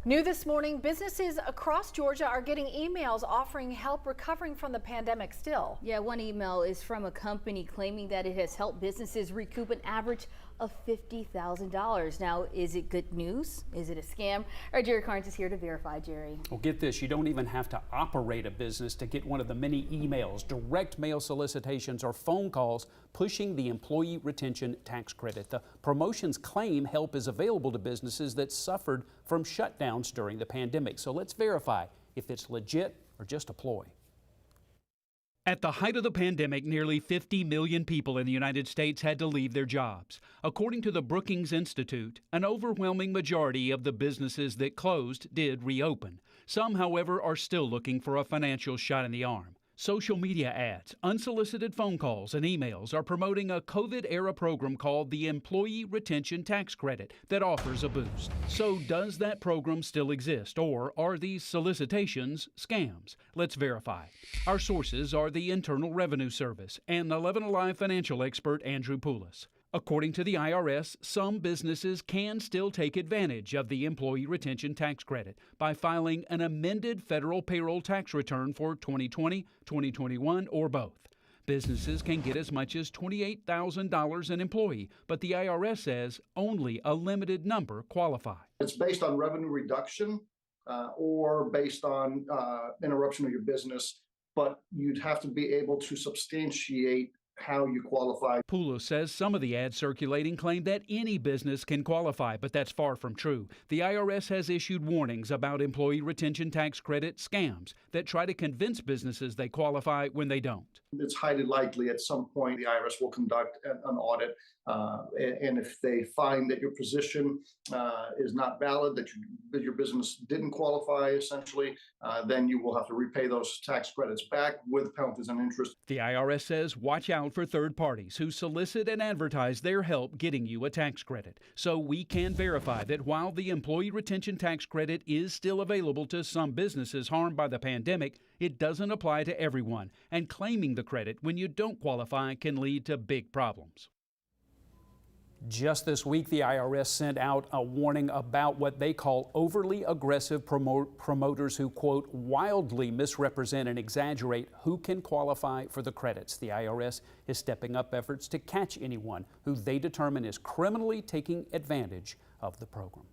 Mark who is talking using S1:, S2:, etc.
S1: New this morning, businesses across Georgia are getting emails offering help recovering from the pandemic still.
S2: Yeah, one email is from a company claiming that it has helped businesses recoup an average of $50,000. Now, is it good news? Is it a scam? Our Jerry Carnes is here to verify, Jerry.
S3: Well, get this, you don't even have to operate a business to get one of the many emails, direct mail solicitations, or phone calls pushing the employee retention tax credit. The promotions claim help is available to businesses that suffered from shutdowns during the pandemic. So let's verify if it's legit or just a ploy.
S4: At the height of the pandemic, nearly 50 million people in the United States had to leave their jobs. According to the Brookings Institute, an overwhelming majority of the businesses that closed did reopen. Some, however, are still looking for a financial shot in the arm. Social media ads, unsolicited phone calls, and emails are promoting a COVID-era program called the Employee Retention Tax Credit that offers a boost. So does that program still exist, or are these solicitations scams? Let's verify. Our sources are the Internal Revenue Service and 11 Alive financial expert Andrew Poulos. According to the IRS, some businesses can still take advantage of the Employee Retention Tax Credit by filing an amended federal payroll tax return for 2020, 2021, or both. Businesses can get as much as $28,000 an employee, but the IRS says only a limited number qualify.
S5: It's based on revenue reduction or based on interruption of your business, but you'd have to be able to substantiate how you qualify.
S4: Poulos says some of the ads circulating claim that any business can qualify, but that's far from true. The IRS has issued warnings about employee retention tax credit scams that try to convince businesses they qualify when they don't.
S5: It's highly likely at some point the IRS will conduct an audit, and if they find that your position is not valid, that your business didn't qualify essentially, then you will have to repay those tax credits back with penalties and interest.
S4: The IRS says watch out for third parties who solicit and advertise their help getting you a tax credit. So we can verify that while the Employee Retention Tax Credit is still available to some businesses harmed by the pandemic, it doesn't apply to everyone, and claiming the credit when you don't qualify can lead to big problems.
S3: Just this week, the IRS sent out a warning about what they call overly aggressive promoters who, quote, wildly misrepresent and exaggerate who can qualify for the credits. The IRS is stepping up efforts to catch anyone who they determine is criminally taking advantage of the program.